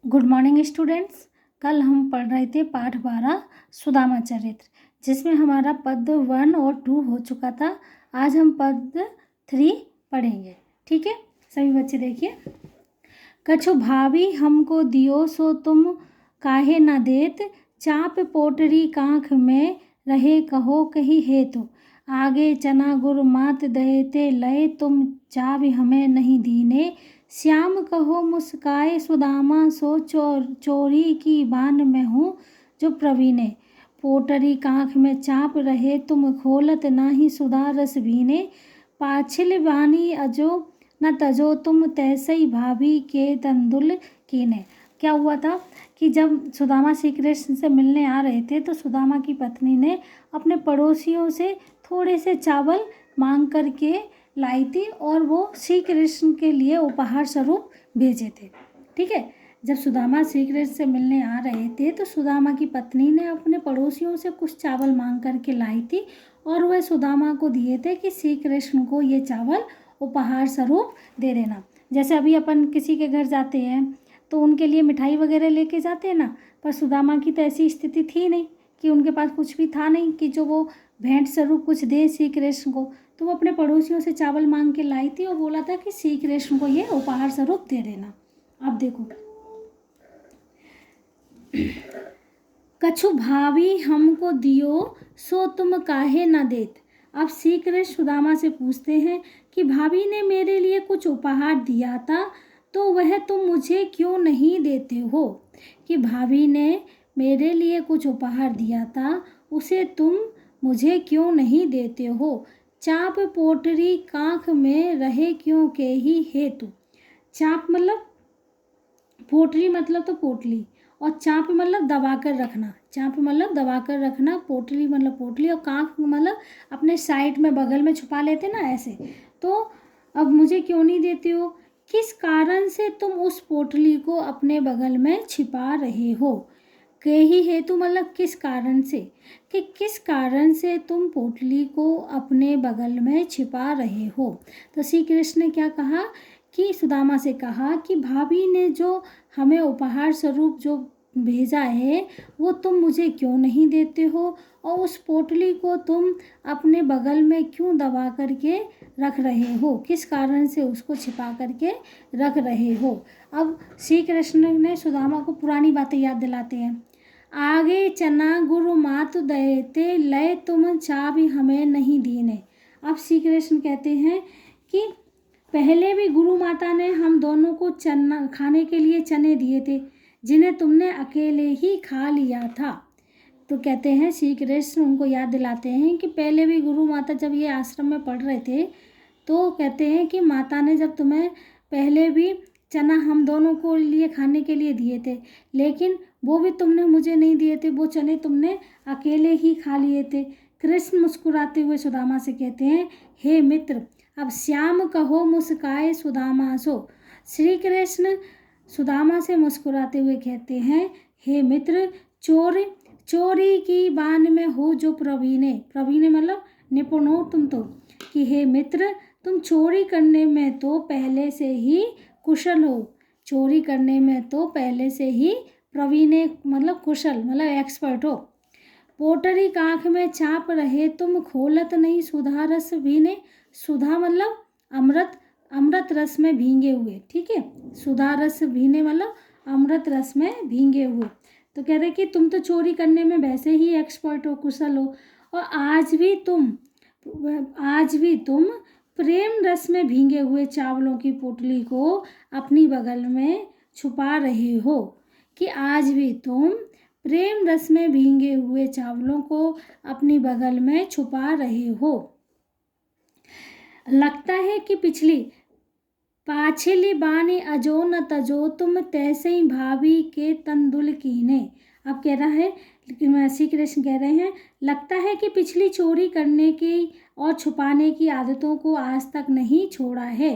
Good morning students. कल हम पढ़ रहे थे पाठ 12 सुदामा चरित्र, जिसमें हमारा पद 1 और 2 हो चुका था। आज हम पद 3 पढ़ेंगे। ठीक है, सभी बच्चे देखिए। कछु भाभी हमको दियो सो तुम काहे न देत, चाप पोटरी कांख में रहे कहो कही हेतु, आगे चना गुर मात दहेते लय तुम चावि हमें नहीं दीने, श्याम कहो मुस्काए सुदामा सो चोरी की बान में हूँ जो प्रवीणे, पोटरी कांख में चाप रहे तुम खोलत नाही सुधा रस भीने, पाछिल बानी अजो न तजो तुम तैसई भाभी के तंदुल कीने। क्या हुआ था कि जब सुदामा श्री कृष्ण से मिलने आ रहे थे तो सुदामा की पत्नी ने अपने पड़ोसियों से थोड़े से चावल मांग करके लाई थी और वो श्री कृष्ण के लिए उपहार स्वरूप भेजे थे। ठीक है, जब सुदामा श्री कृष्ण से मिलने आ रहे थे तो सुदामा की पत्नी ने अपने पड़ोसियों से कुछ चावल मांग करके लाई थी और वह सुदामा को दिए थे कि श्री कृष्ण को ये चावल उपहार स्वरूप दे देना। जैसे अभी अपन किसी के घर जाते हैं तो उनके लिए मिठाई वगैरह लेके जाते हैं ना, पर सुदामा की तो ऐसी स्थिति थी नहीं कि उनके पास कुछ भी था नहीं कि जो वो भेंट स्वरूप कुछ दे श्री कृष्ण को। तो वो अपने पड़ोसियों से चावल मांग के लाई थी और बोला था कि श्री कृष्ण को ये उपहार स्वरूप दे देना। अब देखो, कछु भावी हमको दियो सो तुम काहे न देत। अब श्री कृष्ण सुदामा से पूछते हैं कि भाभी ने मेरे लिए कुछ उपहार दिया था तो वह तुम मुझे क्यों नहीं देते हो। कि भाभी ने मेरे लिए कुछ उपहार दिया था उसे तुम मुझे क्यों नहीं देते हो। चाप पोटरी कांख में रहे क्यों के ही हेतु। चाप मतलब पोटरी मतलब तो पोटली, और चाप मतलब दबा कर रखना। चाप मतलब दबा कर रखना, पोटली मतलब पोटली, और कांख मतलब अपने साइड में बगल में छुपा लेते ना ऐसे। तो अब मुझे क्यों नहीं देते हो, किस कारण से तुम उस पोटली को अपने बगल में छिपा रहे हो। के ही हेतु मतलब किस कारण से, कि किस कारण से तुम पोटली को अपने बगल में छिपा रहे हो। तो श्री कृष्ण ने क्या कहा कि सुदामा से कहा कि भाभी ने जो हमें उपहार स्वरूप जो भेजा है वो तुम मुझे क्यों नहीं देते हो, और उस पोटली को तुम अपने बगल में क्यों दबा करके रख रहे हो, किस कारण से उसको छिपा करके रख रहे हो। अब श्री कृष्ण ने सुदामा को पुरानी बातें याद दिलाते हैं। आगे चना गुरु मातु दहेते लय तुम चाबी हमें नहीं दीने। अब श्री कृष्ण कहते हैं कि पहले भी गुरु माता ने हम दोनों को चना खाने के लिए चने दिए थे जिन्हें तुमने अकेले ही खा लिया था। तो कहते हैं श्री कृष्ण उनको याद दिलाते हैं कि पहले भी गुरु माता जब ये आश्रम में पढ़ रहे थे तो कहते हैं कि माता ने जब तुम्हें पहले भी चना हम दोनों को लिए खाने के लिए दिए थे, लेकिन वो भी तुमने मुझे नहीं दिए थे, वो चने तुमने अकेले ही खा लिए थे। कृष्ण मुस्कुराते हुए सुदामा से कहते हैं, हे मित्र अब श्याम कहो मुस्काए सुदामा सो। श्री कृष्ण सुदामा से मुस्कुराते हुए कहते हैं, हे मित्र चोरी की बान में हो जो प्रवीणे। प्रवीणे मतलब निपुण हो तुम तो। कि हे मित्र तुम चोरी करने में तो पहले से ही कुशल हो। चोरी करने में तो पहले से ही प्रवीणे मतलब कुशल मतलब एक्सपर्ट हो। पोटरी कांख में चाप रहे तुम खोलत नहीं सुधा रस भीने। सुधा मतलब अमृत, अमृत रस में भींगे हुए। ठीक है, सुधा रस भीने मतलब अमृत रस में भींगे हुए। तो कह रहे कि तुम तो चोरी करने में वैसे ही एक्सपर्ट हो, कुशल हो, और आज भी तुम प्रेम रस में भींगे हुए चावलों की पोटली को अपनी बगल में छुपा रहे हो। कि आज भी तुम प्रेम रस में भींगे हुए चावलों को अपनी बगल में छुपा रहे हो। लगता है कि पिछली पाछिली बानी अजो न तजो तुम तैसे ही भाभी के तंदुल कीने। अब कह रहा है, लेकिन श्री कृष्ण कह रहे हैं, लगता है कि पिछली चोरी करने की और छुपाने की आदतों को आज तक नहीं छोड़ा है।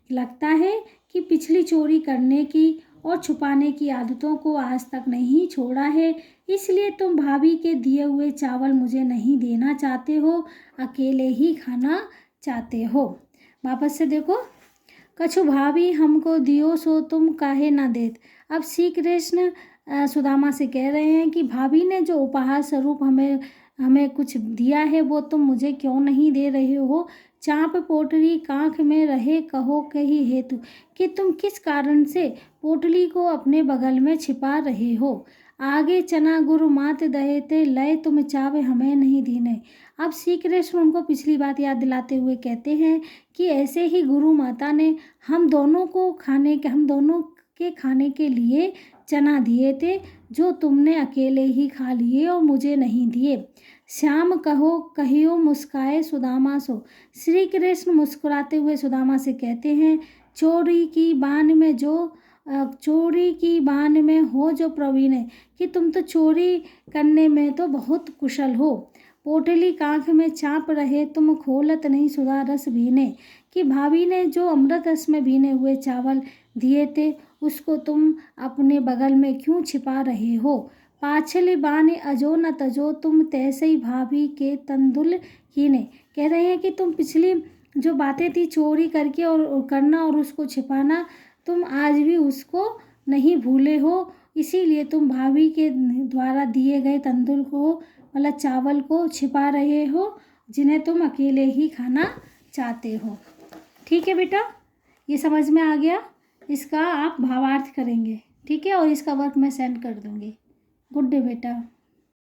लगता है कि पिछली चोरी करने की और छुपाने की आदतों को आज तक नहीं छोड़ा है, इसलिए तुम भाभी के दिए हुए चावल मुझे नहीं देना चाहते हो, अकेले ही खाना चाहते हो। वापस से देखो, कछु भाभी हमको दियो सो तुम काहे ना देत। अब श्री कृष्ण सुदामा से कह रहे हैं कि भाभी ने जो उपहार स्वरूप हमें हमें कुछ दिया है वो तुम मुझे क्यों नहीं दे रहे हो। चाँप पोटली कांख में रहे कहो कही हेतु, कि तुम किस कारण से पोटली को अपने बगल में छिपा रहे हो। आगे चना गुरु मात दहेते लय तुम चावे हमें नहीं दीने। अब श्री कृष्ण उनको पिछली बात याद दिलाते हुए कहते हैं कि ऐसे ही गुरु माता ने हम दोनों के खाने के लिए चना दिए थे, जो तुमने अकेले ही खा लिए और मुझे नहीं दिए। श्याम कहो कहियो मुस्काए सुदामा सो। श्री कृष्ण मुस्कुराते हुए सुदामा से कहते हैं, चोरी की बान में हो जो प्रवीण है, कि तुम तो चोरी करने में तो बहुत कुशल हो। पोटली कांख में चाप रहे तुम खोलत नहीं सुधा रस भीने, कि भाभी ने जो अमृत रस में भीने हुए चावल दिए थे उसको तुम अपने बगल में क्यों छिपा रहे हो। पाछली बाने अजो न तजो तुम तैसे ही भाभी के तंदुल हीने। कह रहे हैं कि तुम पिछली जो बातें थी चोरी करके और करना और उसको छिपाना, तुम आज भी उसको नहीं भूले हो, इसीलिए तुम भाभी के द्वारा दिए गए तंदुल को मतलब चावल को छिपा रहे हो, जिन्हें तुम अकेले ही खाना चाहते हो। ठीक है बेटा, ये समझ में आ गया। इसका आप भावार्थ करेंगे, ठीक है, और इसका वर्क मैं सेंड कर दूँगी। गुड डे बेटा।